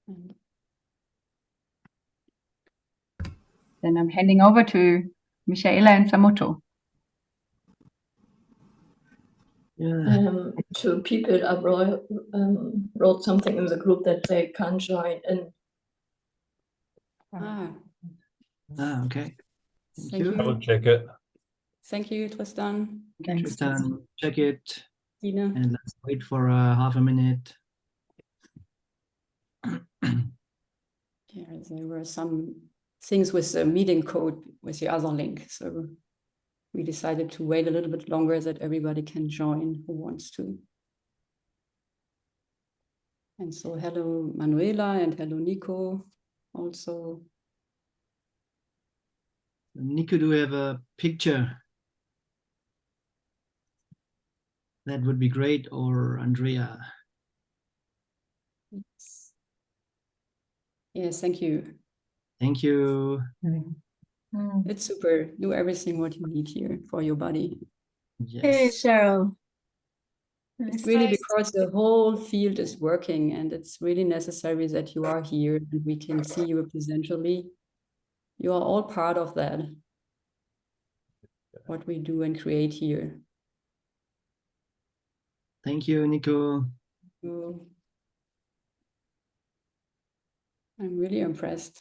And then I'm handing over to Michaela and Samoto. Yeah. To people, I wrote something in the group that they can't join in. Okay. Thank you. I'll check it. Thank you, Tristan. Thanks. Tristan, check it. Tina. And let's wait for half a minute. Yeah, there were some things with the meeting code with the other link. So we decided to wait a little bit longer that everybody can join who wants to. And so hello, Manuela, and hello, Nico, also. Nico, do we have a picture? That would be great, or Andrea. Yes, thank you. Thank you. It's super. Do everything what you need here for your body. Yes. Hey, Cheryl. It's really because the whole field is working, and it's really necessary that you are here and we can see you presentially. You are all part of that, what we do and create here. Thank you, Nico. So I'm really impressed.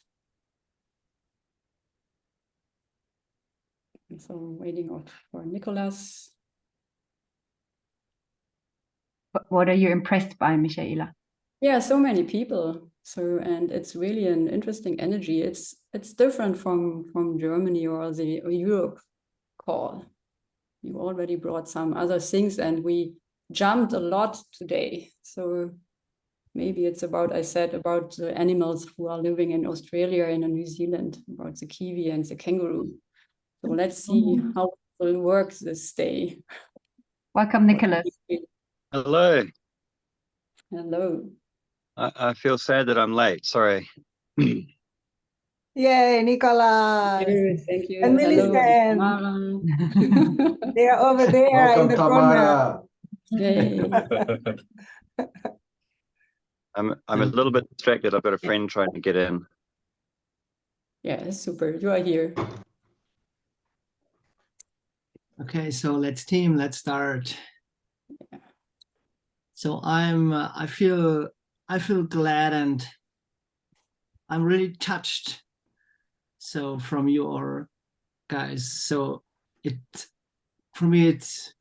And so I'm waiting out for Nicholas. What are you impressed by, Michaela? Yeah, so many people. So, and it's really an interesting energy. It's different from Germany or the Europe call. You already brought some other things, and we jumped a lot today. So maybe it's about, I said, about the animals who are living in Australia and in New Zealand, about the kiwi and the kangaroo. So let's see how it will work this day. Welcome, Nicholas. Hello. Hello. I feel sad that I'm late. Sorry. Yay, Nicolas. Thank you. And Hello, Millicent. Tamara. They're over there Welcome, in the Tamara. Yay. I'm a little bit distracted. I've got a friend trying to get in. Yeah, super. You are here. Okay, so let's start. Yeah. So I feel glad, and I'm really touched. So from your guys, so for me, it's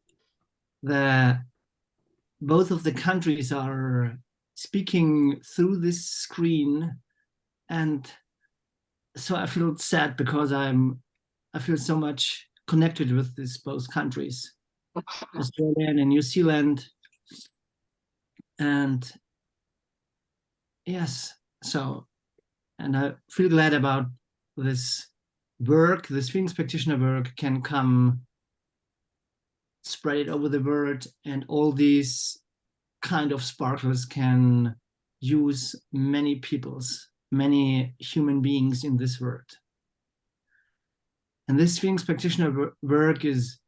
both of the countries are speaking through this screen, and so I feel sad because I feel so much connected with these both countries, Australia and New Zealand. And yes, so, and I feel glad about this work, this Phoenix practitioner work can come, spread it over the world, and all these kind of sparkles can use many many human beings in this world. And this Phoenix practitioner work is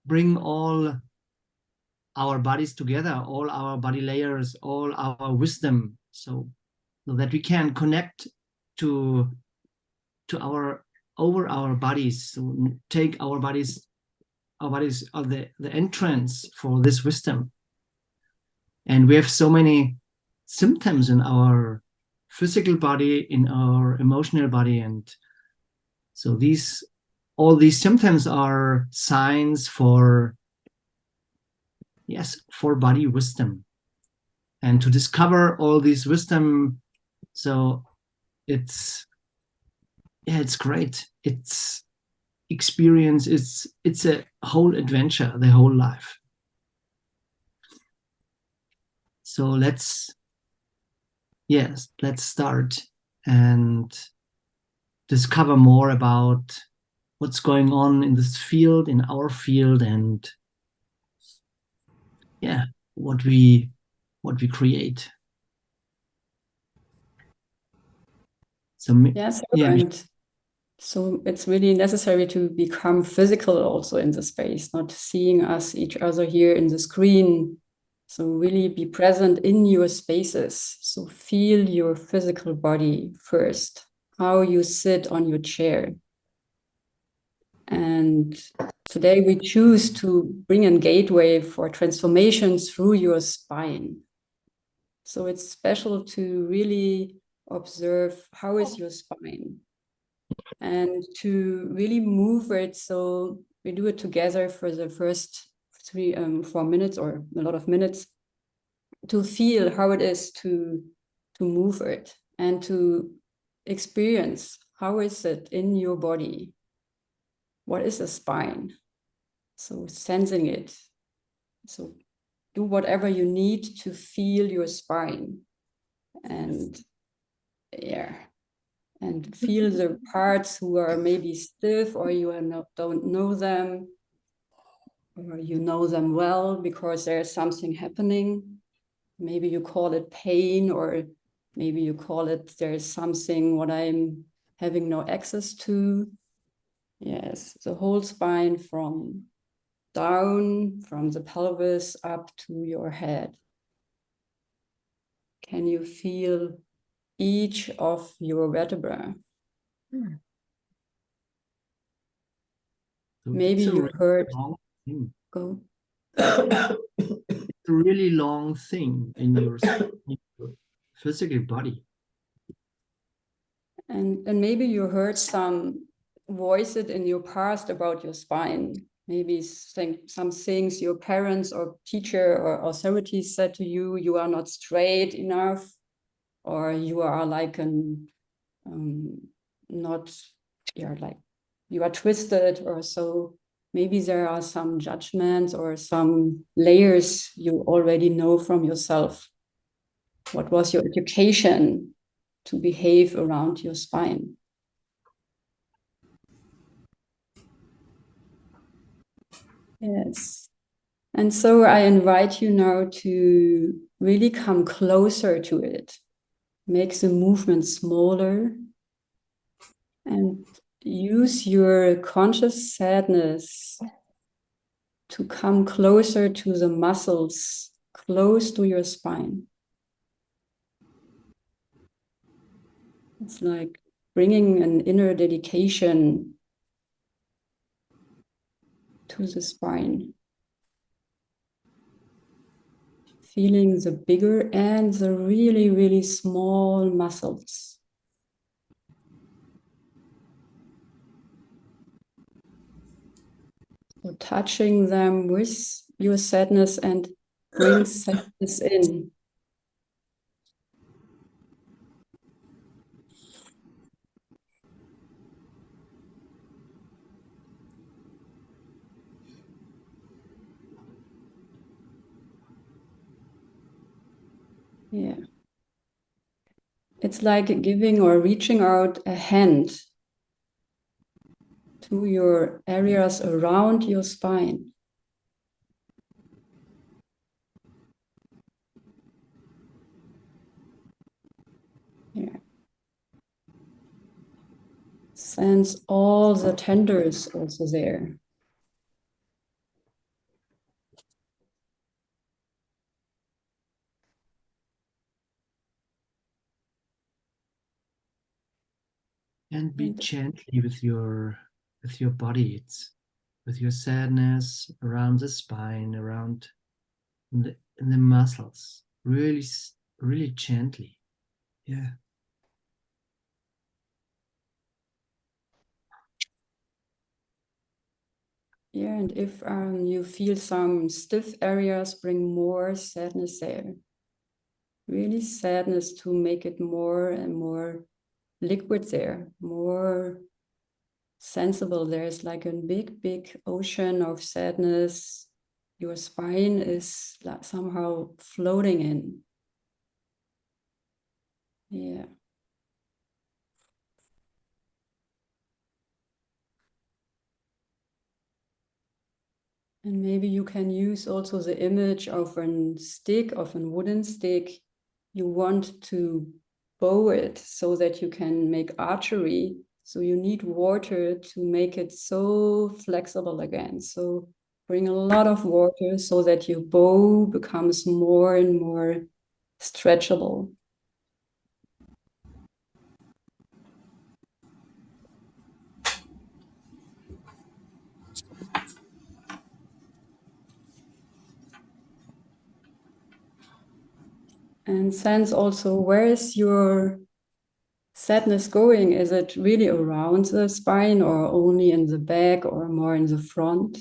bring all our bodies together, all our body layers, all our wisdom, so that we can connect to our bodies. So take our bodies are the entrance for this wisdom. And we have so many symptoms in our physical body, in our emotional body, and so all these symptoms are signs for body wisdom, and to discover all this wisdom. So it's great. It's experience. It's a whole adventure, the whole life. So let's start and discover more about what's going on in this field, in our field, and what we create. So so it's really necessary to become physical also in the space, not seeing each other here in the screen So really be present in your spaces. So feel your physical body first, how you sit on your chair. And today we choose to bring a gateway for transformation through your spine. So it's special to really observe how is your spine and to really move it. So we do it together for the first 4 minutes or a lot of minutes to feel how it is to move it and to experience how is it in your body. What is a spine? So sensing it. So do whatever you need to feel your spine and and feel the parts who are maybe stiff or you don't know them, or you know them well because there's something happening. Maybe you call it pain, or maybe you call it there's something what I'm having no access to. Yes, the whole spine from down, from the pelvis up to your head. Can you feel each of your vertebrae? So Maybe it's a you really heard, long thing. go. It's a really long thing in your physical body. And maybe you heard some voices in your past about your spine. Maybe some things your parents or teacher or authorities said to you, you are not straight enough, or you are like not, you're like, you are twisted or so. Maybe there are some judgments or some layers you already know from yourself. What was your education to behave around your spine? Yes. And so I invite you now to really come closer to it. Make the movement smaller and use your conscious sadness to come closer to the muscles close to your spine. It's like bringing an inner dedication to the spine. Feeling the bigger and the really, really small muscles. So touching them with your sadness and bring sadness in. Yeah. It's like giving or reaching out a hand to your areas around your spine. Yeah. Sense all the tenders also there. And be gently with your body. It's with your sadness around the spine, around in the muscles. Really, really gently. Yeah. Yeah, and if you feel some stiff areas, bring more sadness there. Really sadness to make it more and more liquid there, more sensible. There's like a big, big ocean of sadness. Your spine is like somehow floating in. Yeah. And maybe you can use also the image of a stick, of a wooden stick. You want to bow it so that you can make archery. So you need water to make it so flexible again. So bring a lot of water so that your bow becomes more and more stretchable. And sense also, where is your sadness going? Is it really around the spine or only in the back or more in the front?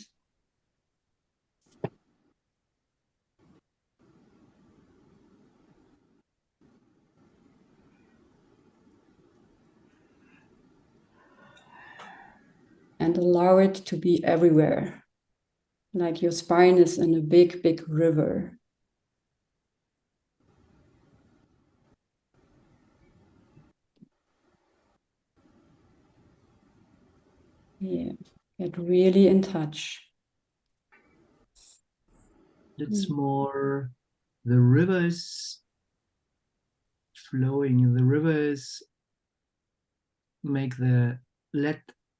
And allow it to be everywhere. Like your spine is in a big, big river. Yeah, get really in touch. It's more the rivers flowing. The rivers make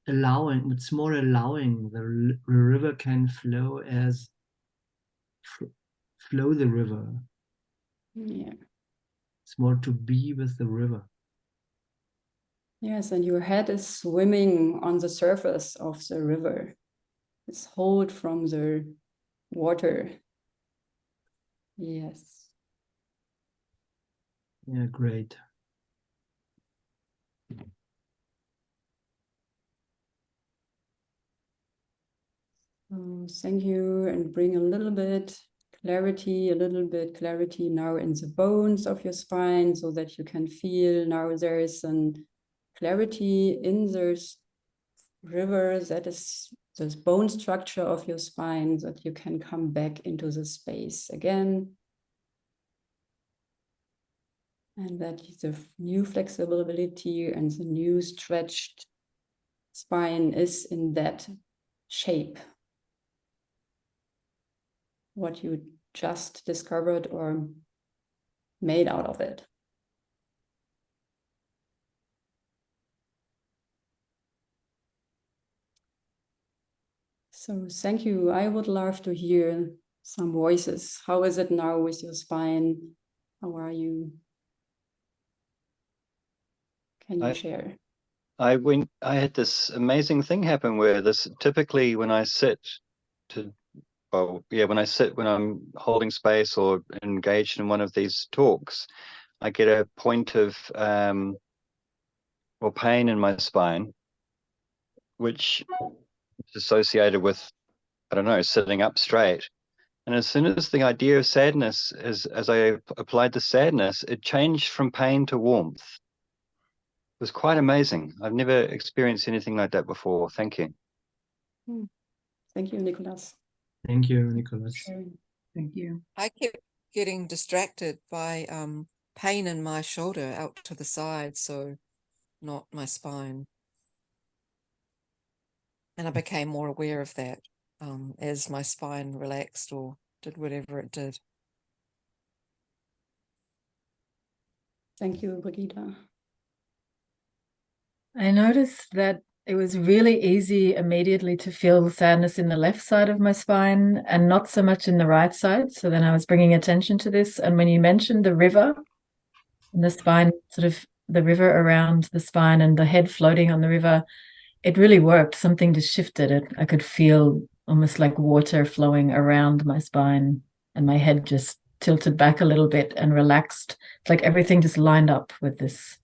allowing. It's more allowing. The river can flow as flow the river. Yeah. It's more to be with the river. Yes, and your head is swimming on the surface of the river. It's hold from the water. Yes. Yeah, great. Thank you, and bring a little bit clarity now in the bones of your spine so that you can feel now there is an clarity in this river that is this bone structure of your spine, that you can come back into the space again. And that the new flexibility and the new stretched spine is in that shape. What you just discovered or made out of it. So thank you. I would love to hear some voices. How is it now with your spine? How are you? Can you share? I had this amazing thing happen where typically when I sit when I'm holding space or engaged in one of these talks, I get a point of or pain in my spine, which is associated with, I don't know, sitting up straight. And as soon as the idea of sadness, as I applied the sadness, it changed from pain to warmth. It was quite amazing. I've never experienced anything like that before. Thank you. Thank you, Nicholas. Thank you, Nicholas. Thank you. I kept getting distracted by pain in my shoulder out to the side, so not my spine. And I became more aware of that as my spine relaxed or did whatever it did. Thank you, Brigitte. I noticed that it was really easy immediately to feel sadness in the left side of my spine and not so much in the right side. So then I was bringing attention to this. And when you mentioned the river and the spine, sort of the river around the spine and the head floating on the river, it really worked. Something just shifted it. I could feel almost like water flowing around my spine and my head just tilted back a little bit and relaxed. It's like everything just lined up with this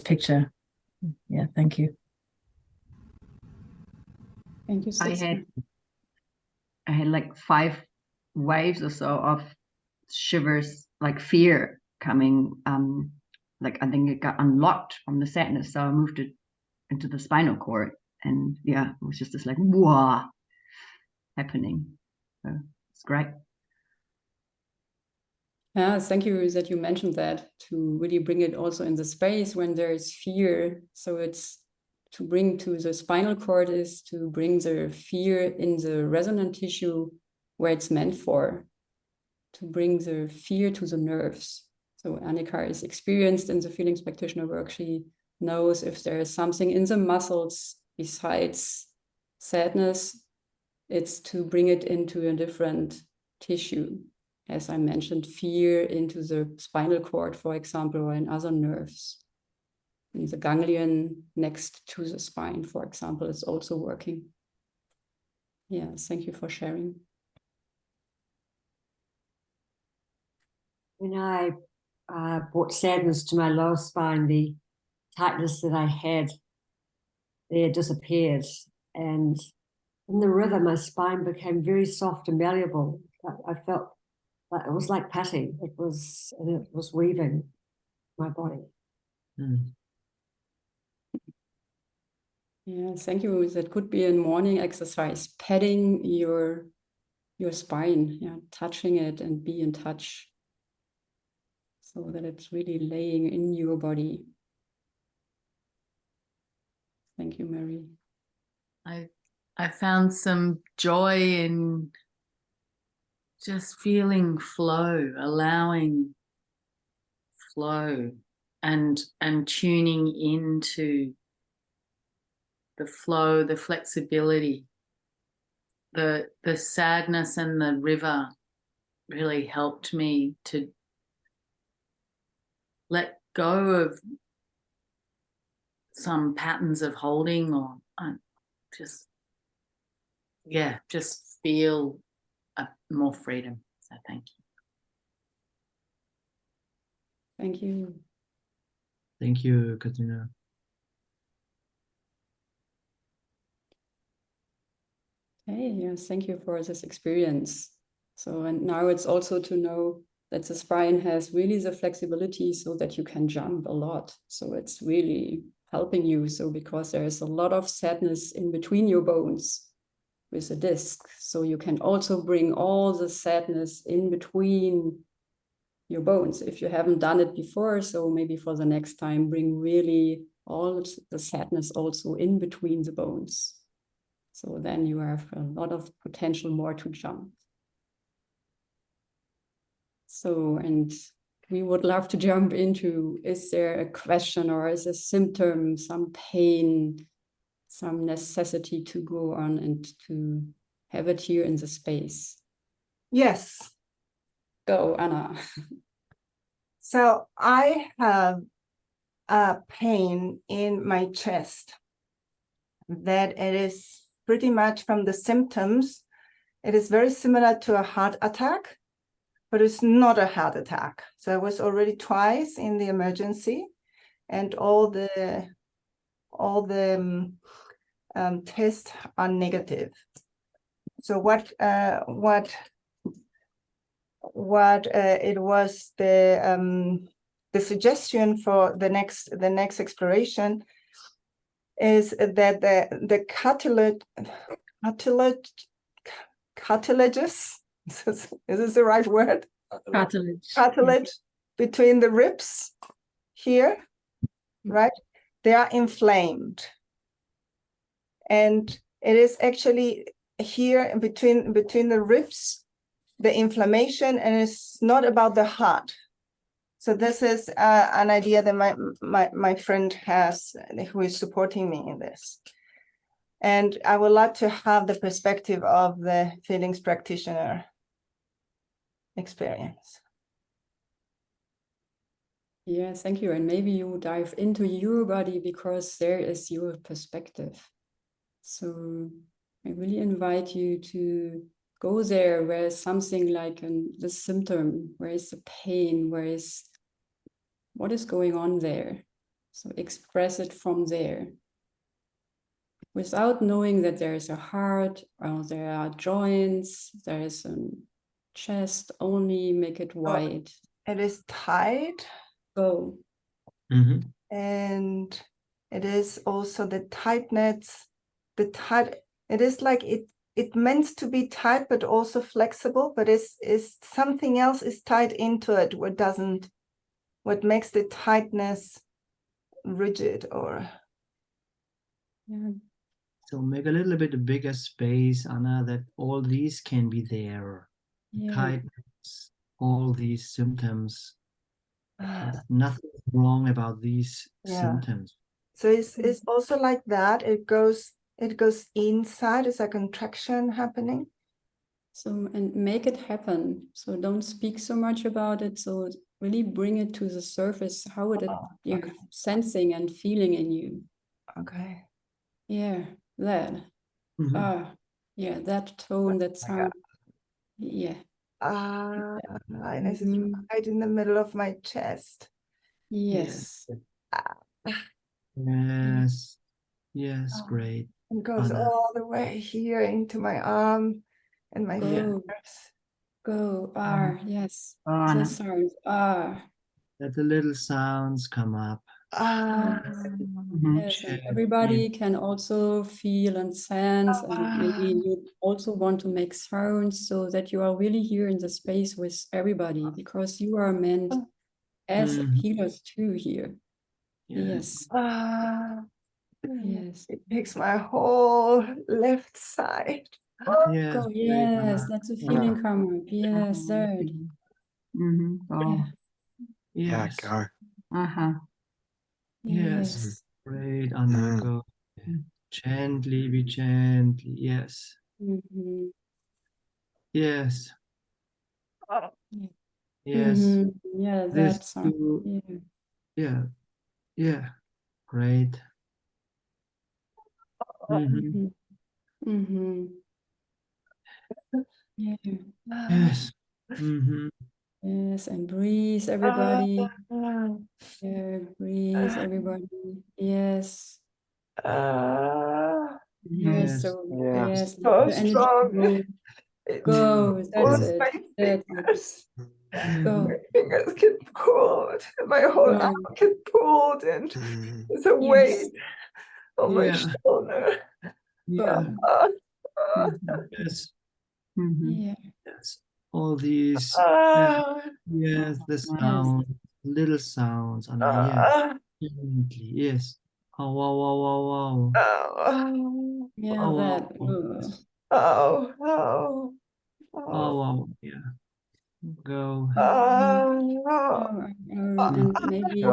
picture. Yeah, thank you. Thank you, sister. I had like 5 waves or so of shivers, like fear coming. Like I think it got unlocked from the sadness, so I moved it into the spinal cord, and yeah, it was just this like wah happening. So it's great. Yeah, thank you that you mentioned that, to really bring it also in the space when there is fear. So it's to bring to the spinal cord is to bring the fear in the resonant tissue where it's meant for, to bring the fear to the nerves. So Annika is experienced in the feelings practitioner work. She knows if there is something in the muscles besides sadness, it's to bring it into a different tissue. As I mentioned, fear into the spinal cord, for example, or in other nerves. And the ganglion next to the spine, for example, is also working. Yes, thank you for sharing. When I brought sadness to my lower spine, the tightness that I had there disappeared. And in the river, my spine became very soft and malleable. I felt like it was like putty. It was weaving my body. Mm. Yeah, thank you. That could be a morning exercise, padding your spine, yeah, touching it and be in touch so that it's really laying in your body. Thank you, Mary. I found some joy in just feeling flow, allowing flow and tuning into the flow, the flexibility. The sadness and the river really helped me to let go of some patterns of holding, or just feel more freedom. So thank you. Thank you. Thank you, Katrina. Hey, yes, thank you for this experience. So, and now it's also to know that the spine has really the flexibility so that you can jump a lot. So it's really helping you. So because there is a lot of sadness in between your bones with the disc. So you can also bring all the sadness in between your bones if you haven't done it before. So maybe for the next time, bring really all the sadness also in between the bones. So then you have a lot of potential more to jump. So, and we would love to jump into, is there a question or is a symptom, some pain, some necessity to go on and to have it here in the space? Yes. Go, Anna. So I have a pain in my chest that it is pretty much from the symptoms. It is very similar to a heart attack, but it's not a heart attack. So I was already twice in the emergency, and all the tests are negative. So what it was, the suggestion for the next exploration is that the cartilages, is this the right word? Cartilage between the ribs here, right? They are inflamed. And it is actually here between the ribs, the inflammation, and it's not about the heart. So this is an idea that my friend has, who is supporting me in this. And I would like to have the perspective of the feelings practitioner experience. Yeah, thank you. And maybe you dive into your body because there is your perspective. So I really invite you to go there where is something like the symptom, where is the pain, what is going on there. So express it from there. Without knowing that there is a heart, or there are joints, there is a chest, only make it wide. It is tight. Go. Mm-hmm. And it is also the tightness, it is like it meant to be tight, but also flexible, but is something else is tied into it, what makes the tightness rigid or. Yeah. So make a little bit bigger space, Anna, that all these can be there. Yeah. Tightness, all these symptoms. There's nothing wrong about these symptoms. So it's also like that. It goes it goes inside. Is a contraction happening? So, and make it happen. So don't speak so much about it. So really bring it to the surface, how it you're okay. sensing and feeling in you. Okay. Yeah, that. Mhm. Yeah, that tone, that sound. Yeah. And it's Mhm. right in the middle of my chest. Yes. Yes. Yes, great. It goes Anna. all the way here into my arm and my Go. fingers. Go. Yes. Oh, Anna. The sound. Let the little sounds come up. Mhm. Yes, and Gently. everybody can also feel and sense, and maybe you also want to make sounds so that you are really here in the space with everybody, because you are meant as Mhm. healers too here. Yes. Yes. It takes my whole left side. Yes. Go. Great, Yes, Anna. that's a feeling come up. Yes, that. Mhm. Oh. Yeah. Yes. Uh-huh. Yes. Yes. Great, Anna. Go. Gently, be gently. Yes. Mhm. Yes. Yeah. Yes. Yeah, This that sound. too. Yeah. Yeah. Yeah. Great. Mhm. Yeah. Yes. Mhm. Yes, and breathe, everybody. Yeah, breathe, everybody. Yes. Yes, Yes. so yes, let So the energy strong. go. It Go. That's pulls it. my That's it. fingers. Go. My fingers get pulled. My whole Go. arm get pulled, and there's a Yes. weight on my Yeah. shoulder. Yeah. Uh, Yes. Mhm. Yeah. Yes. All these. uh, Yes. The Yes. sound. Little sounds, Anna. Yes. Gently. Yes. Oh, wow, wow, wow, wow. oh, Yeah, Oh, that. wow. Yes. oh, oh, Oh, wow. Yeah. Go. oh, And maybe you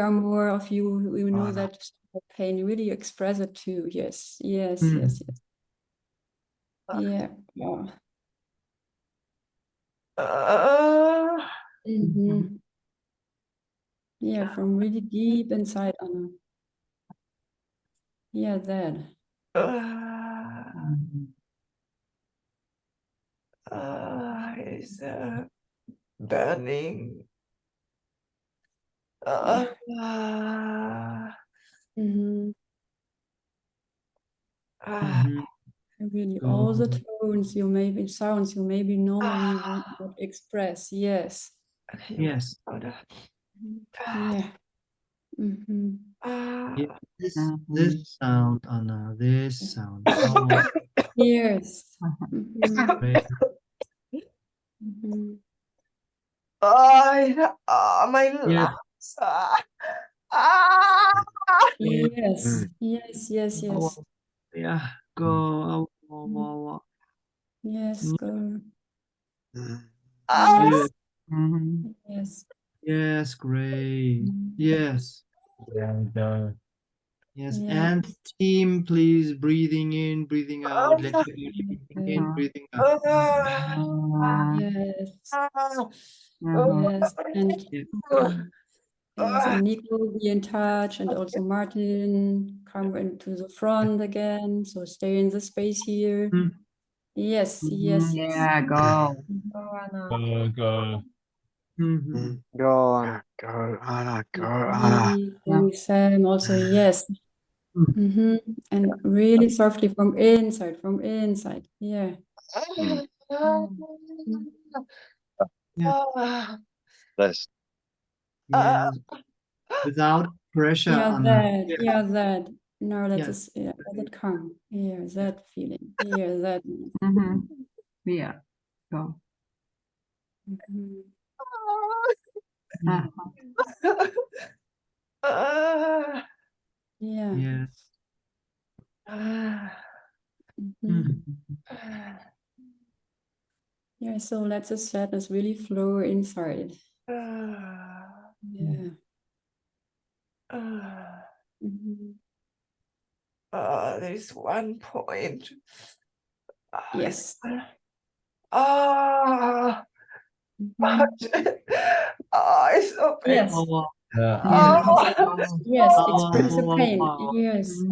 are more of you know that pain, you really express it too. Yes, yes, Mm. yes, yes. Yeah. Yeah. Mhm. Yeah, from really deep inside, Anna. Yeah, that. Mhm. It's burning. Yeah. Mhm. Mhm. Really, Go. all the tones you maybe sounds you maybe normally would not express. Yes. Yes. Yeah. Mm-hmm. Yeah. Mhm. This sound, Anna. This sound. Oh, Yes. Uh-huh. Mm-hmm. great. Mm-hmm. My Yes. lungs. Ah, Yes. Yes. Yes. Oh, Yes. yeah. Go. Oh, wow, Mm. wow, wow. Yes. Go. ah, Yes. Yes. Mhm. Yes. Yes. Great. Yes. Yes. Yeah. And team, please. Breathing in, breathing out. Let your body breathing in, breathing out. Yes. Mhm. Yes. And Yeah. yes. And Nico, be in touch, and also Martin, come into the front again. So stay in the space here. Mm. Yes. Mhm. Yes. Yes. Yeah, go. Mhm. Go, Anna, go, Anna. Thank Sam. Also, yes. Mm. And really softly from inside, from inside. Yeah. Yeah. This. Yes. Without pressure, Yeah, Anna. that. Yeah. Yeah, that. No, let Yeah. us, yeah, let it come. Yeah, that feeling. Yeah, that. Mhm. Yeah, go. Mhm. Uh-huh. Yeah. Yes. Mhm. Mhm. Yeah, so let the sadness really flow inside. Yeah. Mhm. There's one point. Yes. Ah, it's so painful. Yes. Oh, Yes, Oh. experience the pain. Oh. Yes.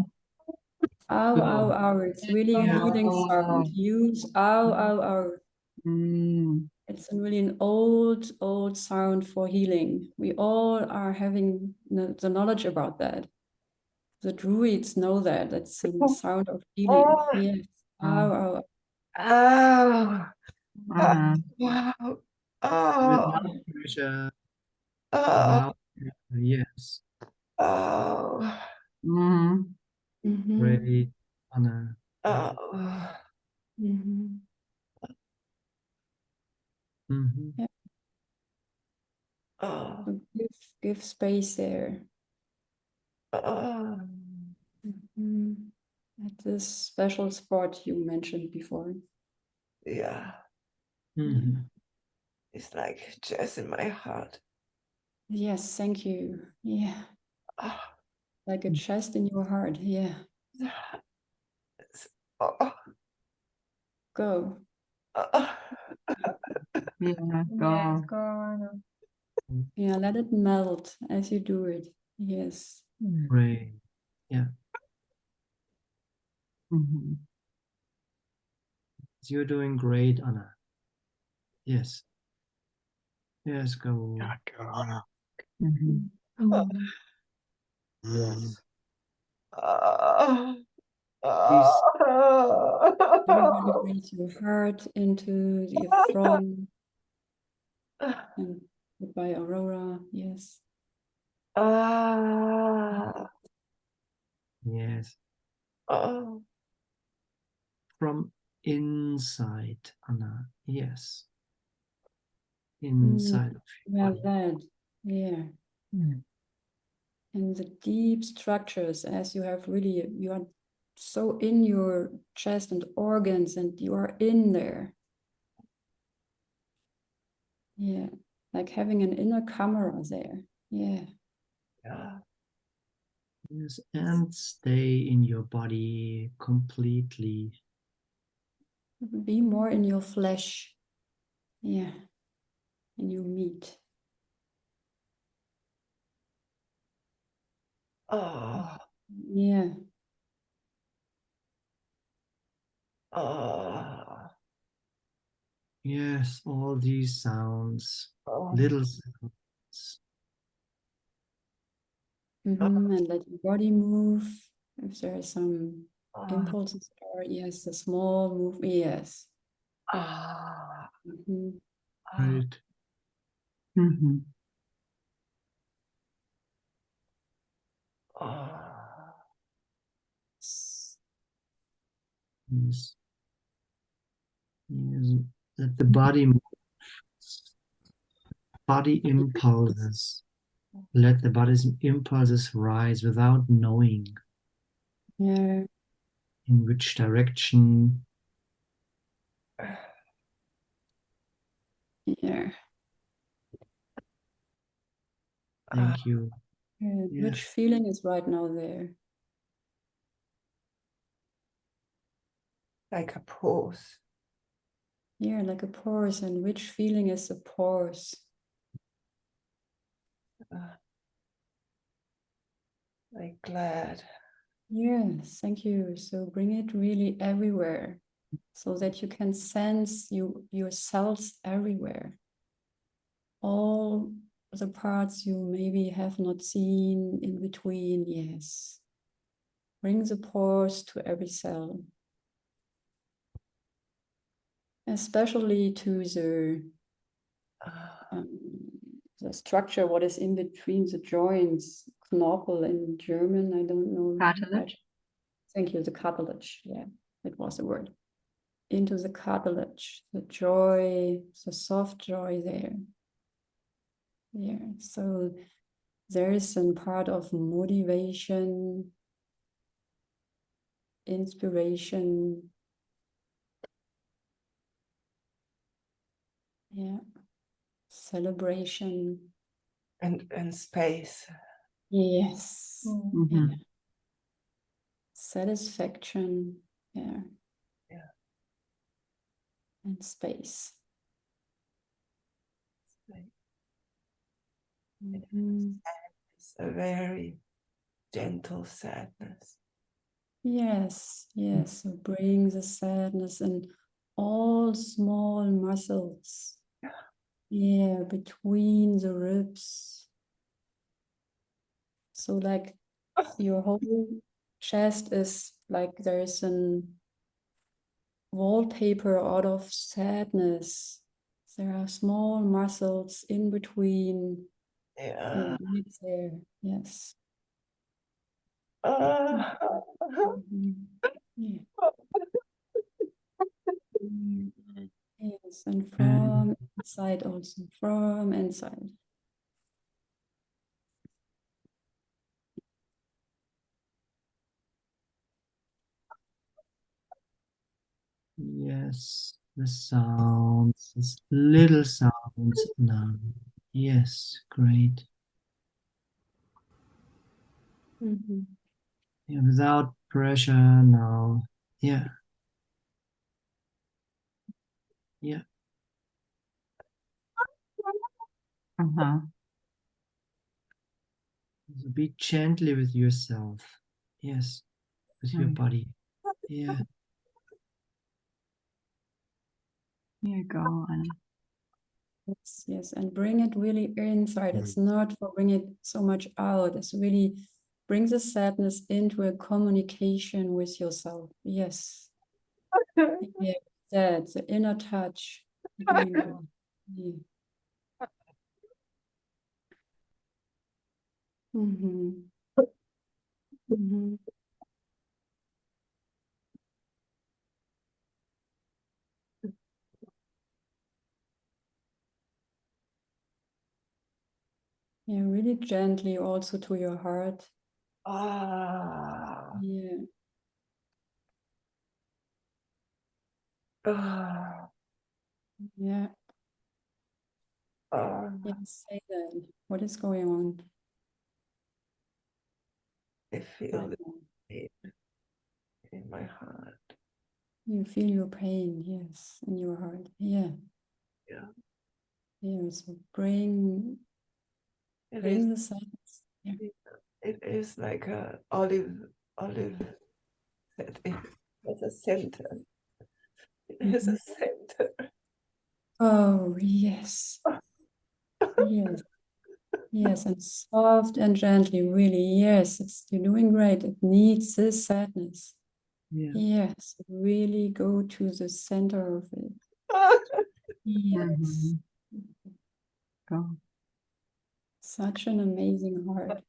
Ow, ow, ow. It's really Yeah. healing sound. Use ow, ow, ow. Mm. It's really an old, old sound for healing. We all are having the knowledge about that. The druids know that. That's the sound of healing. Yes. Ow, ow. Oh, Uh-huh. wow. Oh, Without pressure. oh, Without pressure. Yes. oh, Mm. Mhm. Great honor. oh. Mhm. Mhm. Yeah. Oh, So give space there. oh, Mhm. At this special spot you mentioned before. yeah. Mhm. It's like just in my heart. Yes, thank you. Yeah. Oh, Like a chest in your heart. Yeah. oh, Go. oh. Yeah, Yes, go. go on. Yeah, let it melt as you do it. Yes. Great. Yeah. Mhm. You're doing great, Anna. Yes. Yes, go. Mhm. Yes. Oh, Please. Everybody brings your heart into the throne and goodbye, Aurora. Yes. Ah, Yes. oh, From inside, Anna. Yes. Inside of your Yeah, body. that. Yeah. And the deep structures, as you have really, you are so in your chest and organs, and you are in there. Yeah. Like having an inner camera there. Yeah. yeah. Yes. And stay in your body completely. Be more in your flesh. Yeah. In your meat. Oh, Yeah. oh, Yes, all these sounds, oh. little sounds. And let your body move. If there are some Oh, impulses, or yes, a small move. Yes. ah, Mhm. Right. Mhm. ah, Yes. Yes. Let the body move. Body impulses. Let the body's impulses rise without knowing Yeah. in which direction. Yeah. Thank you. Good. Yes. Which feeling is right now there? like a pause. Yeah, like a pause. And which feeling is the pause? Like glad. Yes, thank you. So bring it really everywhere so that you can sense your cells everywhere. All the parts you maybe have not seen in between, yes. Bring the pause to every cell. Especially to the structure, what is in between the joints, Knorpel in German, I don't know. Cartilage. Thank you, the cartilage, yeah, it was the word. Into the cartilage, the joy, the soft joy there. Yeah, so there is some part of motivation, inspiration. Yeah, celebration. And space. Yes. Mhm. Yeah. satisfaction, yeah, Yeah. and space. Mhm. It's a very gentle sadness. Yes, yes. So bring the sadness in all small muscles. Yeah, between the ribs. So like your whole chest is like there's an wallpaper out of sadness. There are small muscles in between your Yeah. ribs there. Yes. Ah. Mhm. Yeah. Mm. Yes, and from inside also, from inside. Yes, the sounds, these little sounds now. Yes, great. Mhm. Yeah, without pressure now. Yeah. Yeah. Uh-huh. So be gently with yourself. Yes, with your body. Yeah. Here you go, Anna. Yes, yes, and bring it really inside. It's not for bring it so much out. It's really bring the sadness into a communication with yourself. Yes. Yeah, that's the inner touch going on. Yeah. Mhm. Mhm. Yeah, really gently also to your heart. Ah. Yeah. Ah. Yeah. Ah. Yes, say that. What is going on? I feel Right the now? pain in my heart. You feel your pain, yes, in your heart. Yeah. Yeah. Yeah. So bring It is. the sadness. Yeah. It is like a olive that it has a center. It has a center. Oh, yes. Yes. Yes. And soft and gently, really. Yes. You're doing great. It needs this sadness. Yeah. Yes. Really go to the center of it. Yes. Mhm. Go. Such an amazing heart.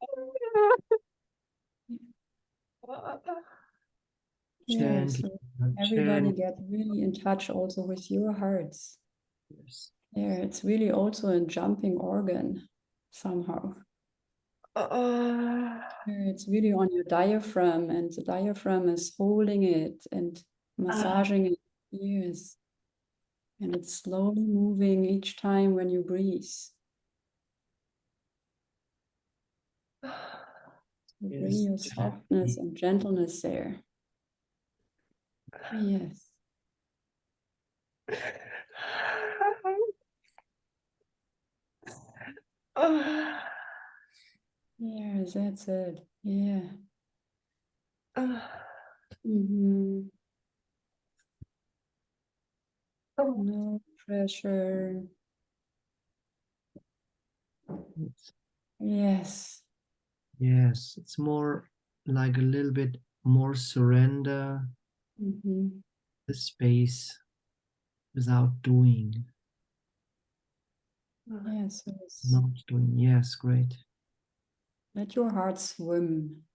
Yeah. Gently. So everybody Gently. get really in touch also with your hearts. Yes. Yeah. It's really also a jumping organ somehow. It's really on your diaphragm, and the diaphragm is holding it and massaging it. Yes. And it's slowly moving each time when you breathe. So bring Yes. your softness and gentleness there. Yes. Yes, that's it. Yeah. Mhm. No pressure. It's- Yes. Yes, it's more like a little bit more surrender, Mhm. the space without doing, Yes. So not doing. Yes, great. let your heart swim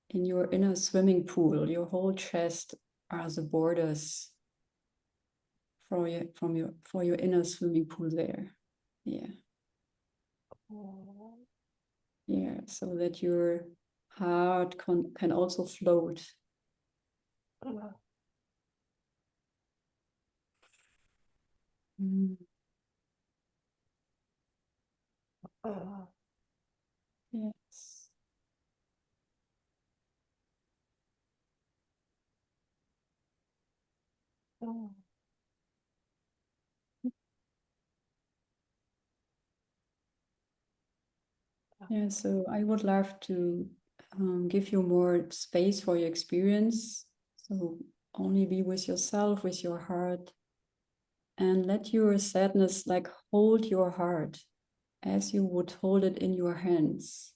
in your inner swimming pool. Your whole chest are the borders for your inner swimming pool there. Yeah. Yeah. So that your heart can also float. Mm. Yes. Yeah, so I would love to give you more space for your experience. So only be with yourself, with your heart, and let your sadness like hold your heart as you would hold it in your hands.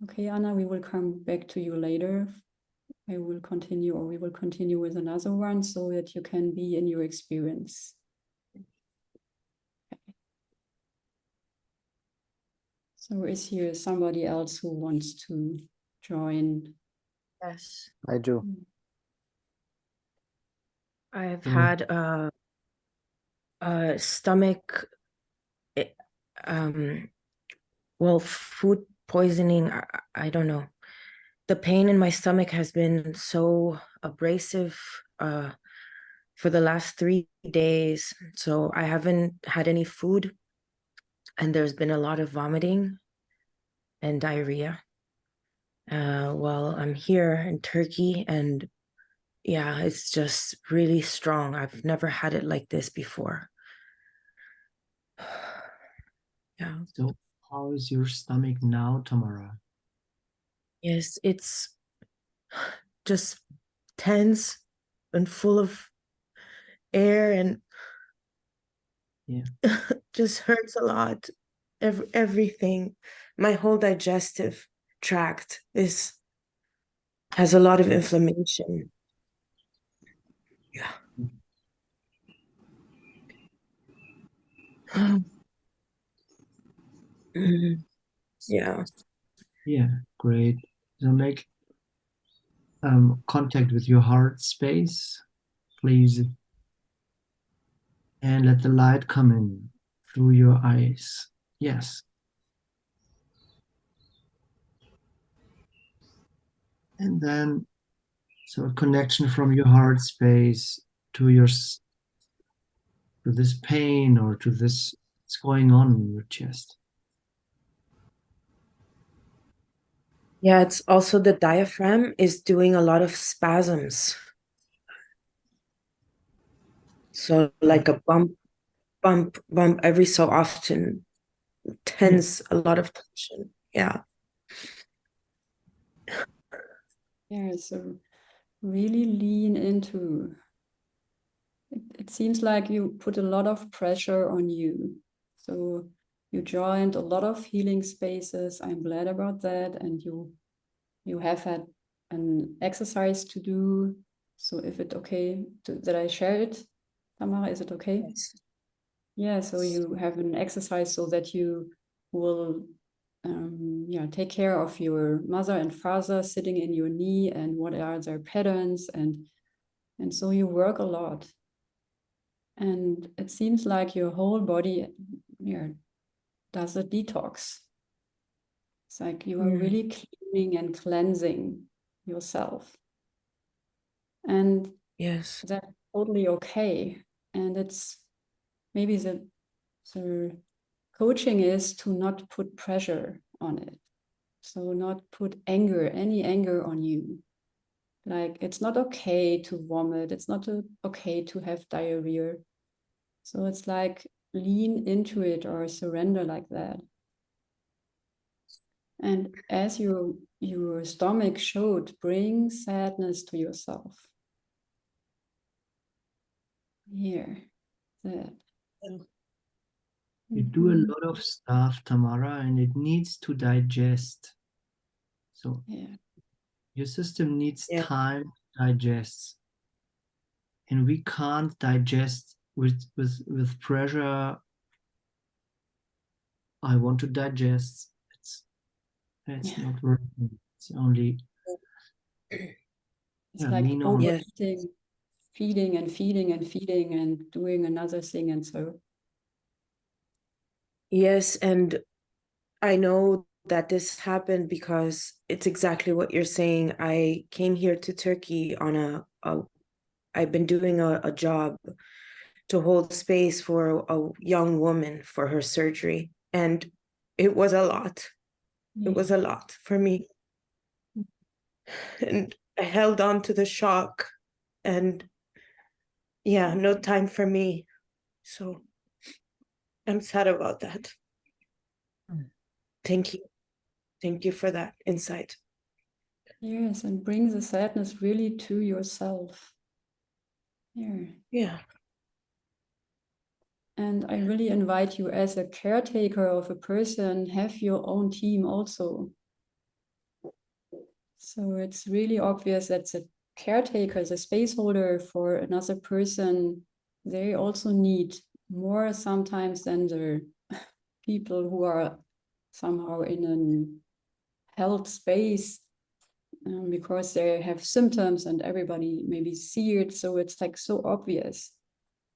Okay, Anna, we will come back to you later. I will continue, or we will continue with another one so that you can be in your experience. Okay. So is here somebody else who wants to join? Yes, I do. I've So- had a stomach, well, food poisoning. I don't know. The pain in my stomach has been so abrasive for the last 3 days. So I haven't had any food, and there's been a lot of vomiting and diarrhea while I'm here in Turkey. And yeah, it's just really strong. I've never had it like this before. Yeah. So how is your stomach now, Tamara? Yes, it's just tense and full of air, and Yeah. just hurts a lot. Everything, my whole digestive tract has a lot of inflammation. Yeah. Mhm. Yeah. Yeah, great. So make contact with your heart space, please. And let the light come in through your eyes. Yes. And then, so a connection from your heart space to to this pain or to this what's going on in your chest. Yeah, it's also the diaphragm is doing a lot of spasms. So like a bump every so often, tense, a lot of tension. Yeah. Yeah, so really lean into it seems like you put a lot of pressure on you. So you joined a lot of healing spaces. I'm glad about that. And you have had an exercise to do. So if it's okay that I share it, Tamara, is it okay? Yes. Yeah, so you have an exercise so that you will take care of your mother and father sitting in your knee and what are their patterns, and so you work a lot. And it seems like your whole body does a detox. It's like you are really cleaning and cleansing yourself. And yes, that's totally okay. And it's maybe the coaching is to not put pressure on it. So not put any anger on you. Like it's not okay to vomit. It's not okay to have diarrhea. So it's like lean into it or surrender like that. And as your stomach showed, bring sadness to yourself. Here, that. You do a lot of stuff, Tamara, and it needs to digest. So yeah. Your system needs time to digest. And we can't digest with pressure. I want to digest. It's not working. It's only it's like lean on. overeating, feeding and feeding and feeding and doing another thing, and so. Yes, and I know that this happened because it's exactly what you're saying. I came here to Turkey on I've been doing a job to hold space for a young woman for her surgery. And it was a lot. It was a lot for me. And I held on to the shock, and yeah, no time for me. So I'm sad about that. Thank you. Thank you for that insight. Yes, and bring the sadness really to yourself. Here. Yeah. And I really invite you, as a caretaker of a person, have your own team also. So it's really obvious that the caretaker, the space holder for another person, they also need more sometimes than the people who are somehow in a held space, because they have symptoms and everybody maybe see it. So it's like so obvious.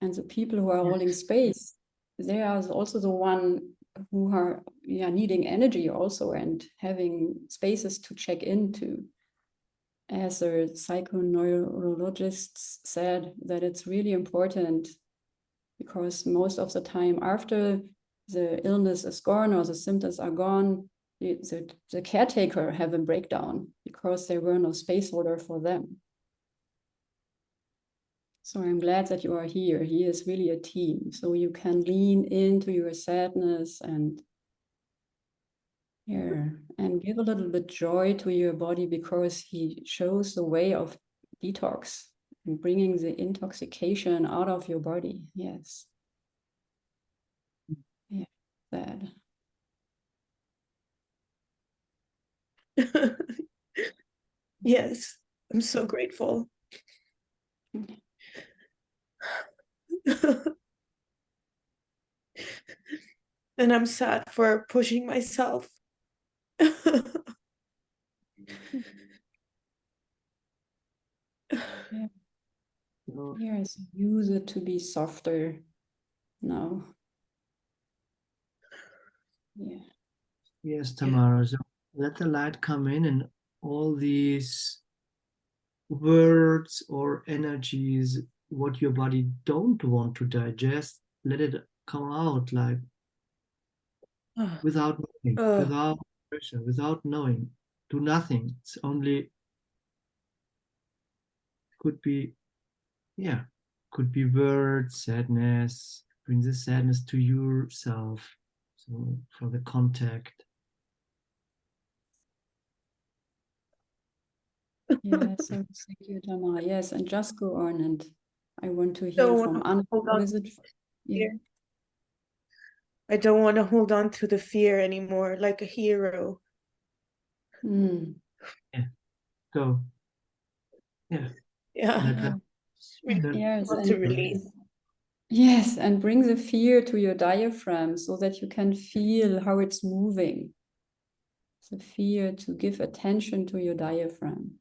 And the people who are holding space, they are also the one who are needing energy also and having spaces to check into. As the psychoneurologists said, that it's really important, because most of the time after the illness is gone or the symptoms are gone, the caretaker have a breakdown because there were no space holder for them. So I'm glad that you are here. He is really a team. So you can lean into your sadness and give a little bit joy to your body, because he shows the way of detox and bringing the intoxication out of your body. Yes. Yeah, that. Yes, I'm so grateful. And I'm sad for pushing myself. Yeah. Yes, use it to be softer now. Yeah. Yes, Tamara. So let the light come in, and all these words or energies, what your body don't want to digest, let it come out, like without knowing, without pressure, without knowing. Do nothing. It's only could be, yeah, could be words, sadness. Bring the sadness to yourself. So for the contact. Yes, so thank you, Tamara. Yes, and just go on, and I want to hear from Anna. What is it? Yeah. I don't want to hold on to the fear anymore, like a hero. Yeah. Go. Yeah. Yeah. Yes, Want to release. Yes, and bring the fear to your diaphragm so that you can feel how it's moving. The fear, to give attention to your diaphragm.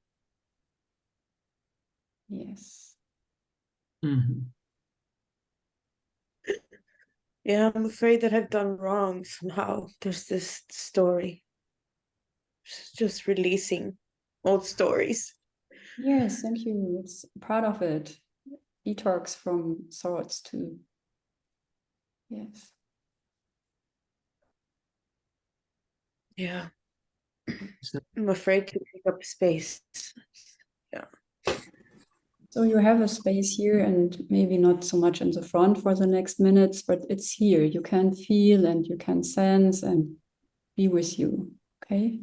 Yes. Yeah, I'm afraid that I've done wrong somehow. There's this story. Just releasing old stories. Yes, thank you. It's part of it. Detox from thoughts too. Yes. Yeah. I'm afraid to take up space. Yeah. So you have a space here, and maybe not so much in the front for the next minutes, but it's here. You can feel and you can sense and be with you. Okay?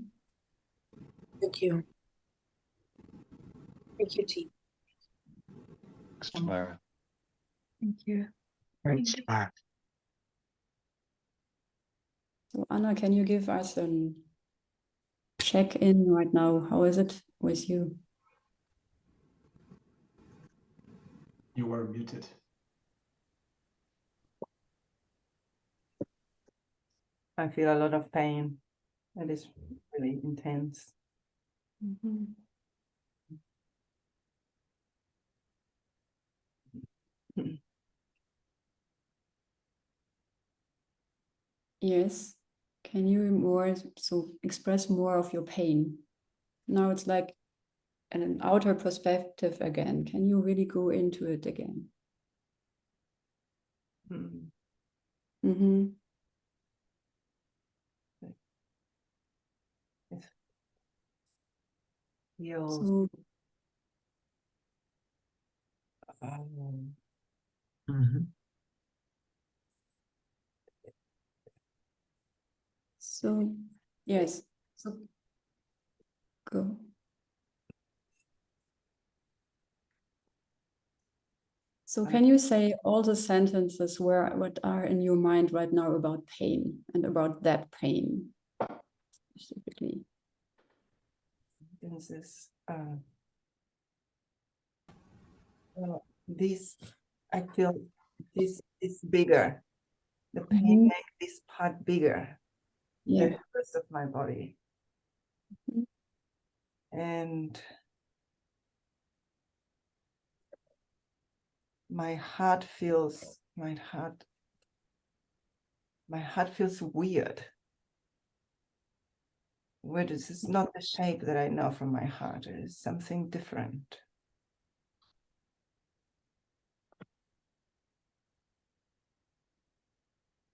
Thank you. Thank you, team. Thanks, Tamara. Thank you. Thanks, Tamara. So Anna, can you give us a check-in right now? How is it with you? You were muted. I feel a lot of pain. It is really intense. Yes. Can you express more of your pain? Now it's like an outer perspective again. Can you really go into it again? Mm-hmm. Feels So, Mhm. So, yes. So, go. So can you say all the sentences what are in your mind right now about pain and about that pain specifically? Sentences. This, I feel this is bigger. The pain makes this part bigger than the rest of my body. And my heart feels weird. Weird. This is not the shape that I know from my heart. It is something different.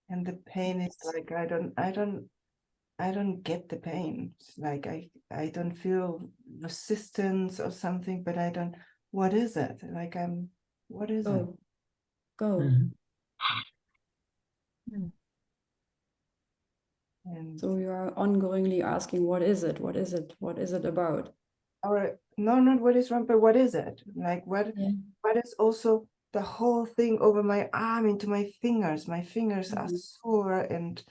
And the pain is like I don't get the pain. It's like I don't feel resistance or something, but I don't. What is it? Like what is it? Go. Mhm. And So you are ongoingly asking, what is it? What is it? What is it about? or no, not what is wrong, but what is it? Like what is also the whole thing over my arm into my fingers. My fingers are sore and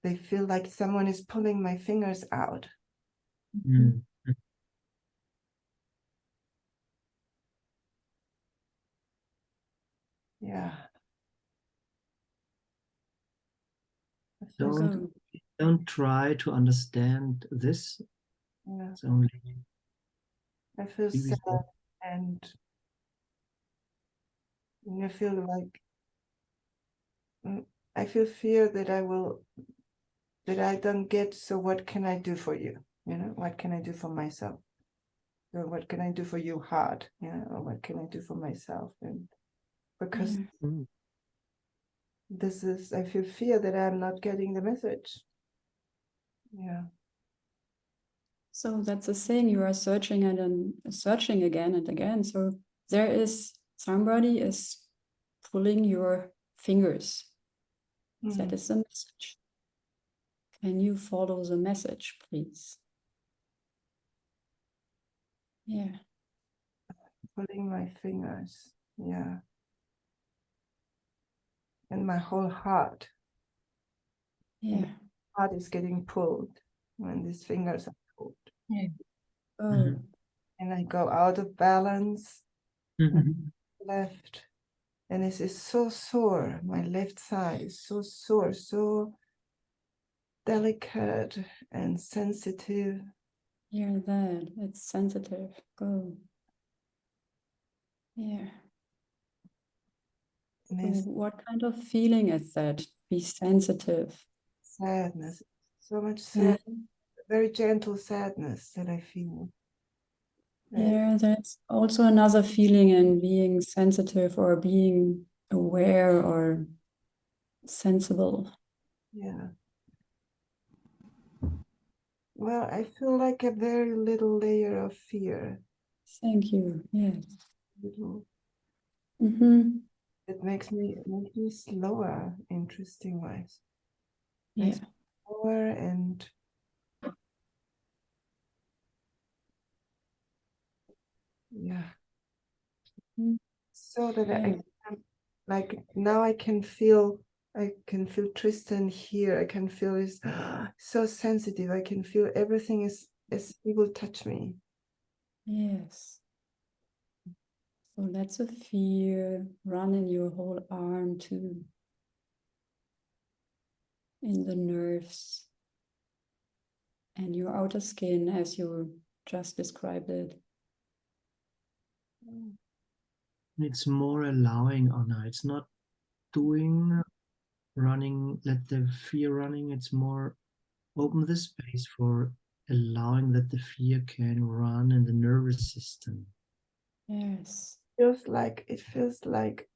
they feel like someone is pulling my fingers out. Mhm. Yeah. Don't try to understand this. Yeah. It's only I feel be with sad and I feel like I feel fear that I don't get. So what can I do for you? You know, what can I do for myself? Or what can I do for you, heart? Or what can I do for myself? And because this is, I feel fear that I'm not getting the message. Yeah. So that's a thing you are searching and searching again and again. So there is somebody is pulling your fingers. That is the message. Can you follow the message, please? Yeah. Pulling my fingers. Yeah. And my whole heart. Yeah. Heart is getting pulled when these fingers are pulled. Yeah. And I go out of balance. Left. And this is so sore. My left thigh is so sore, so delicate and sensitive. Hear that. It's sensitive. Go. Yeah. So what kind of feeling is that? Be sensitive. Sadness. So much sadness. Very gentle sadness that I feel. Yeah, there's also another feeling in being sensitive or being aware or sensible. Yeah. Well, I feel like a very little layer of fear. Thank you. Yes. Little. It makes me slower, interesting ways. Yeah. Slower and yeah. So that I like now I can feel Tristan here. I can feel he's so sensitive. I can feel everything is as he will touch me. Yes. So that's a fear run in your whole arm too. In the nerves and your outer skin as you just described it. It's more allowing, Anna. It's not doing, running, let the fear running. It's more open the space for allowing that the fear can run in the nervous system. Yes. It feels like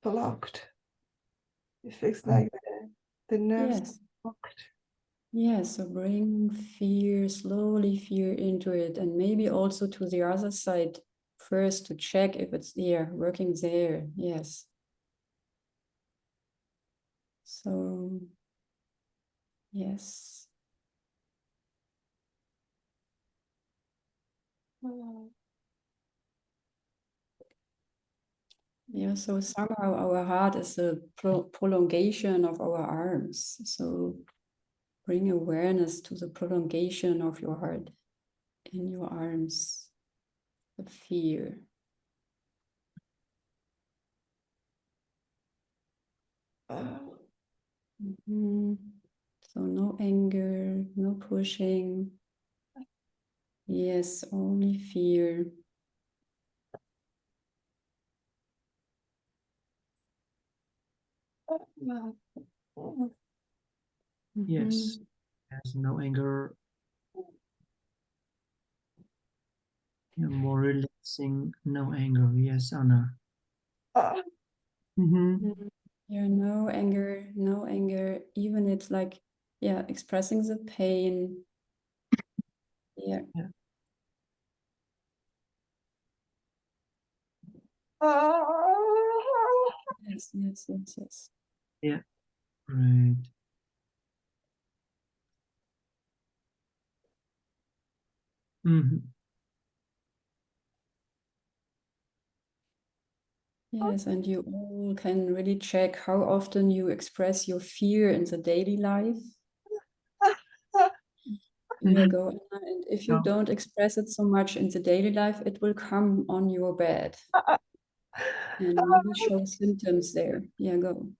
blocked. It feels like the nerves are blocked. Yes, so bring fear, slowly fear into it, and maybe also to the other side, first to check if it's there, working there. Yes. So, yes. Yeah, so somehow our heart is a prolongation of our arms. So bring awareness to the prolongation of your heart in your arms, the fear. So no anger, no pushing. Yes, only fear. Yes, there's no anger. You're more relaxing, no anger. Yes, Anna. Yeah, no anger, no anger. Even it's like, yeah, expressing the pain. Yeah. Yes, yes, yes, yes. Yeah, right. Yes, and you all can really check how often you express your fear in the daily life. Yeah, go. And if you don't express it so much in the daily life, it will come on your bed and really show symptoms there. Yeah, go.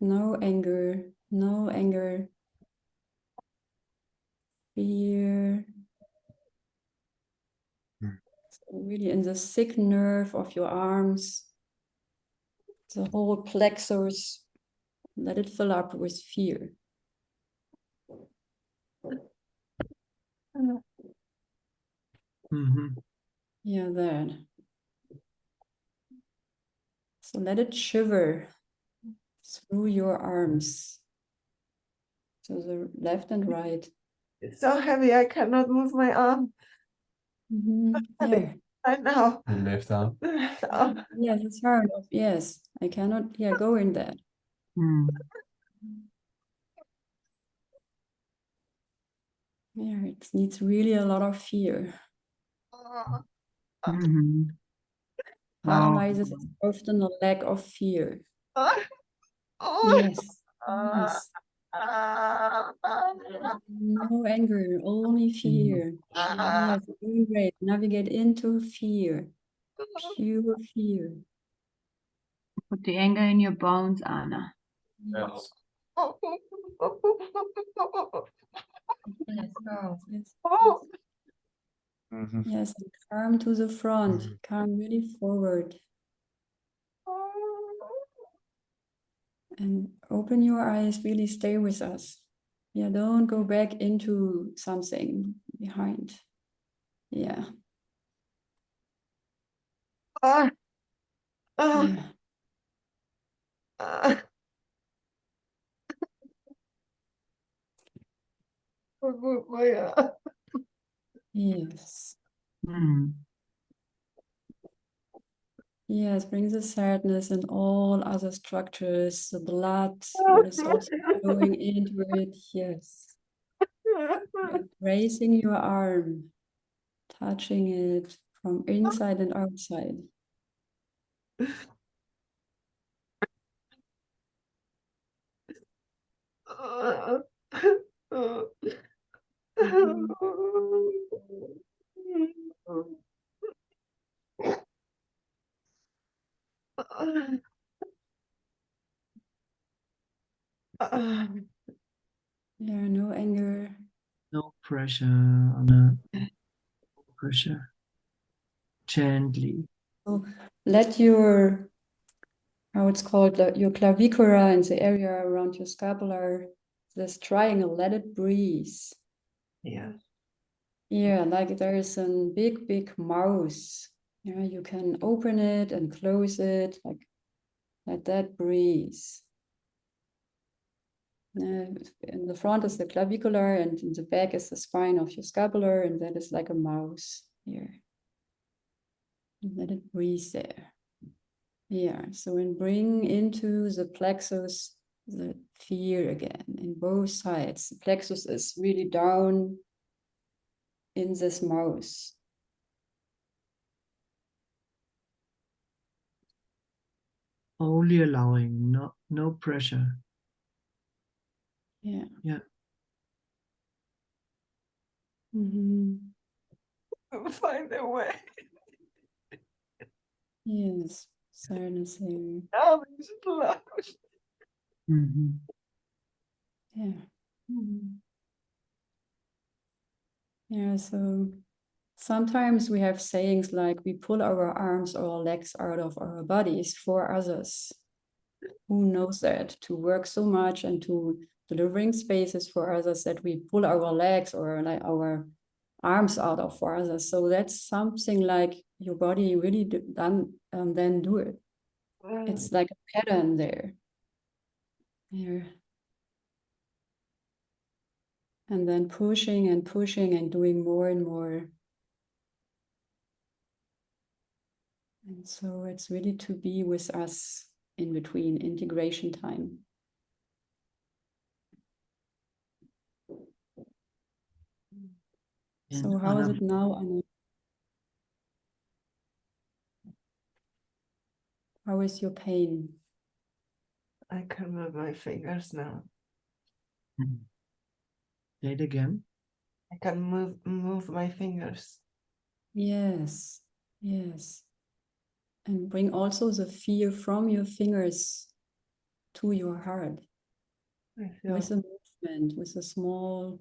No anger, no anger, fear. So really in the sick nerve of your arms, the whole plexus, let it fill up with fear. Yeah, that. So let it shiver through your arms. So the left and right. It's so heavy, I cannot move my arm. Yeah. Right now. The left arm. The left arm. Yes, it's hard. Yes, I cannot. Yeah, go in that. Yeah, it needs really a lot of fear. Paralysis is often a lack of fear. Yes, yes. No anger, only fear. Yes, doing great. Navigate into fear. Pure fear. Put the anger in your bones, Anna. Yes. Yes, yes. Yes, and calm to the front. Calm really forward. And open your eyes, really stay with us. Yeah, don't go back into something behind. Yeah. Yeah. Yes. Yes, bring the sadness and all other structures, the blood, what is also flowing into it. Yes. Raising your arm, touching it from inside and outside. Yeah, no anger. No pressure, Anna. No pressure. Gently. So let your, how it's called, your clavicula in the area around your scapular, this triangle, let it breathe. Yeah. Yeah, like there is a big, big mouse. Yeah, you can open it and close it, like let that breathe. In the front is the clavicular, and in the back is the spine of your scapular, and that is like a mouse here. Let it breathe there. Yeah, so and bring into the plexus the fear again in both sides. The plexus is really down in this mouth. Only allowing, no pressure. Yeah. Yeah. Find a way. Yes, sadness there. Oh, it's loud. Yeah. Yeah, so sometimes we have sayings like we pull our arms or legs out of our bodies for others. Who knows that? To work so much and to delivering spaces for others that we pull our legs or like our arms out of for others. So that's something like your body really then do it. It's like a pattern there. Here. And then pushing and pushing and doing more and more. And so it's really to be with us in between integration time. So how is it now, Anna? How is your pain? I can move my fingers now. Say it again. I can move my fingers. Yes, yes. And bring also the fear from your fingers to your heart. With a movement, with a small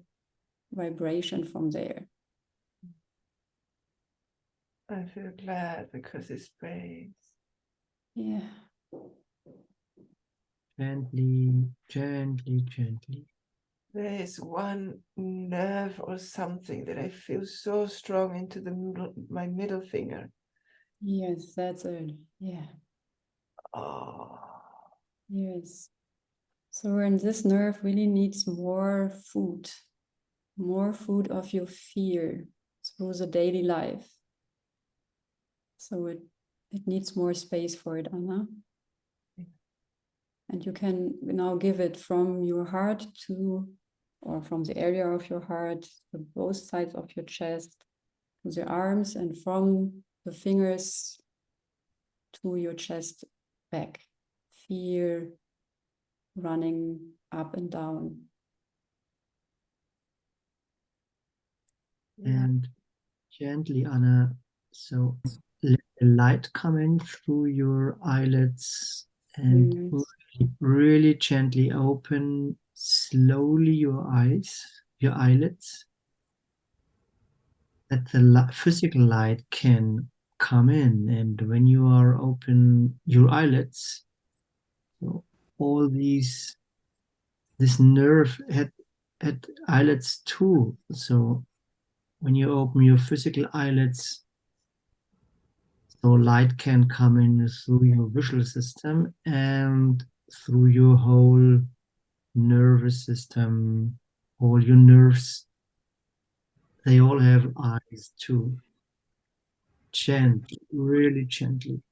vibration from there. I feel glad because it's space. Yeah. Gently, gently, gently. There is one nerve or something that I feel so strong into my middle finger. Yes, that's it. Yeah. Oh. Yes. So when this nerve really needs more food of your fear through the daily life. So it needs more space for it, Anna. And you can now give it from your heart to, or from the area of your heart to both sides of your chest, to the arms, and from the fingers to your chest back. Fear running up and down. And gently, Anna, so let the light come in through your eyelids and really gently open slowly your eyes, your eyelids, that the physical light can come in. And when you are open your eyelids, so all this nerve had eyelids too. So when you open your physical eyelids, so light can come in through your visual system and through your whole nervous system, all your nerves. They all have eyes too. Gently, really gently.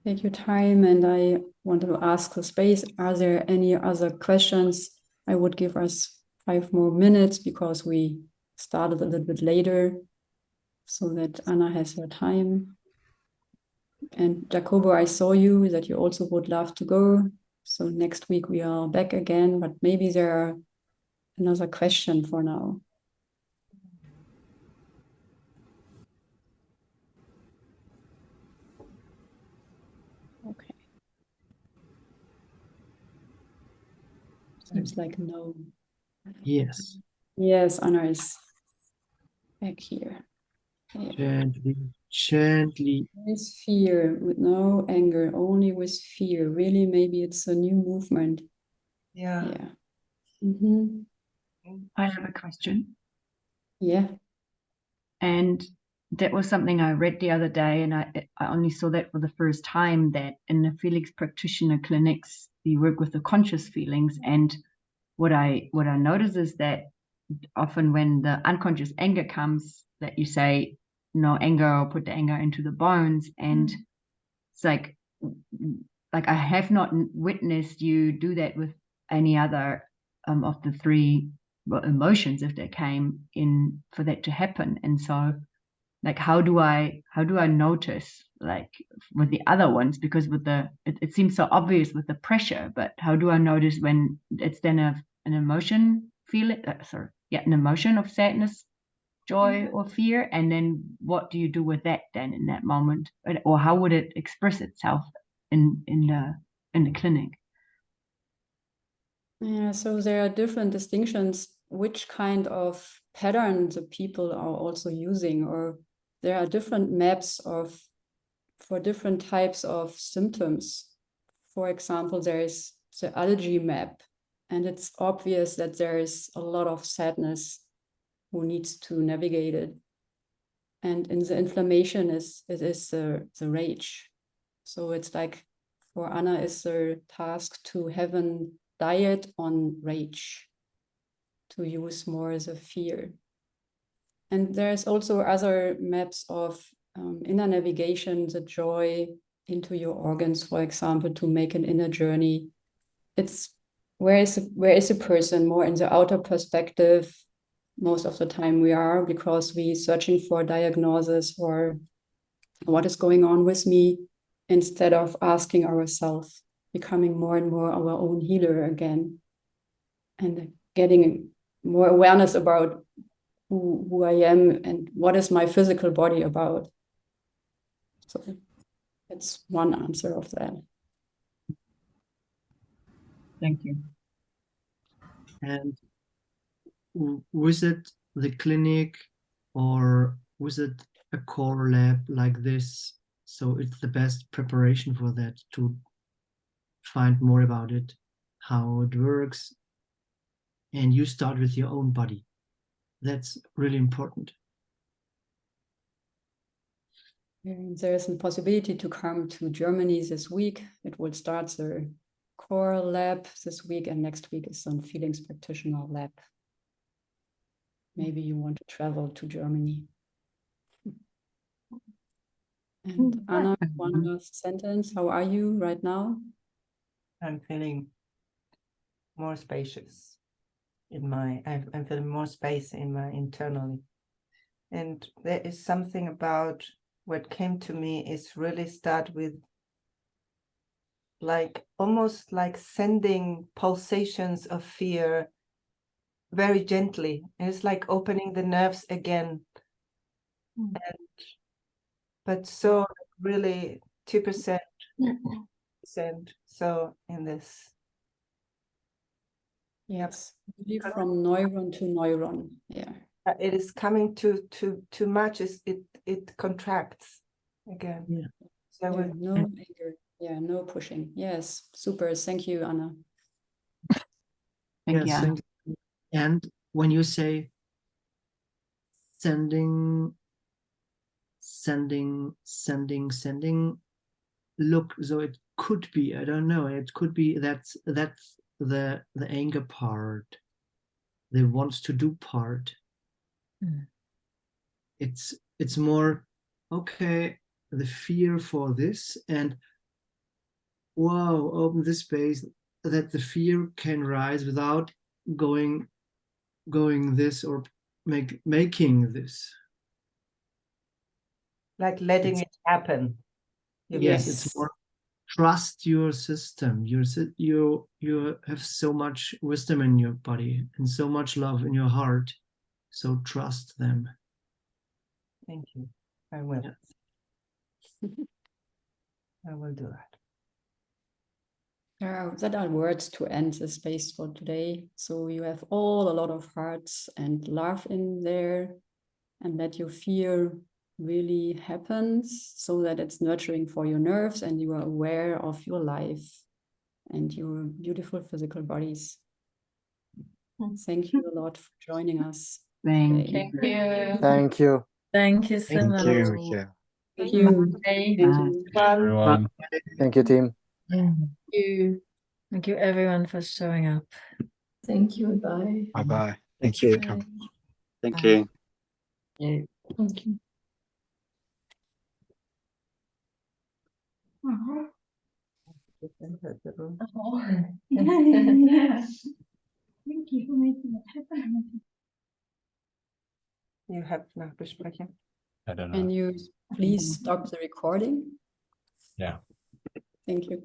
Take your time, and I want to ask the space, are there any other questions? I would give us 5 more minutes because we started a little bit later so that Anna has her time. And Jacobo, I saw you that you also would love to go. So next week we are back again, but maybe there are another question for now. Okay. Seems like no. Yes. Yes, Anna is back here. Yeah. Gently, gently. With fear, with no anger, only with fear. Really, maybe it's a new movement. Yeah. Yeah. Mm-hmm. I have a question. Yeah. And that was something I read the other day, and I only saw that for the first time, that in the Felix Practitioner clinics, you work with the conscious feelings. And what I notice is that often when the unconscious anger comes, that you say, no anger, or put the anger into the bones. And it's like I have not witnessed you do that with any other of the three emotions, if they came in, for that to happen. And so, like, how do I notice, like, with the other ones, because with the it seems so obvious with the pressure, but how do I notice when it's then an emotion, an emotion of sadness, joy, or fear? And then what do you do with that then in that moment, or how would it express itself in the clinic? Yeah, so there are different distinctions, which kind of pattern the people are also using, or there are different maps for different types of symptoms. For example, there is the allergy map, and it's obvious that there is a lot of sadness who needs to navigate it. And in the inflammation it is the rage. So it's like, for Anna, is the task to have a diet on rage, to use more the fear. And there's also other maps of inner navigation, the joy into your organs, for example, to make an inner journey. It's where is the person more in the outer perspective. Most of the time we are, because we searching for diagnosis or what is going on with me, instead of asking ourselves, becoming more and more our own healer again, and getting more awareness about who I am and what is my physical body about. So that's one answer of that. Thank you. And visit the clinic, or visit a core lab like this, so it's the best preparation for that, to find more about it, how it works, and you start with your own body. That's really important. There is a possibility to come to Germany this week. It will start the core lab this week, and next week is some Feelings Practitioner lab. Maybe you want to travel to Germany. And Anna, one last sentence. How are you right now? I'm feeling more spacious in my, I'm feeling more space in my internally. And there is something about what came to me is really start with, like, almost like sending pulsations of fear very gently. And it's like opening the nerves again. But so really 2%, so in this. Yes, from neuron to neuron. Yeah. It is coming too much. It contracts again. Yeah. So yeah, no anger. Yeah, no pushing. Yes, super. Thank you, Anna. Thank you. Thank you. And when you say sending, look, so it could be, I don't know, it could be that's the anger part, the wants to do part. It's more, okay, the fear for this, and wow, open this space that the fear can rise without going this, or making this. like letting it happen. Yes, it's more trust your system. You have so much wisdom in your body and so much love in your heart. So trust them. Thank you. I will. Yeah. I will do that. That are words to end the space for today. So you have a lot of hearts and love in there, and let your fear really happens, so that it's nurturing for your nerves and you are aware of your life and your beautiful physical bodies. Thank you a lot for joining us. Thank you. Thank you. Thank you. Thank you so much. Thank you. Thank you. Bye. Thank you. Everyone. Thank you, team. Thank you. Thank you everyone for showing up. Thank you. Bye. Bye-bye. Thank you. for coming. Thank you. Thank you. Thank you for making it happen. You have Nachbesprechung. I don't know. Can you please stop the recording? Yeah. Thank you.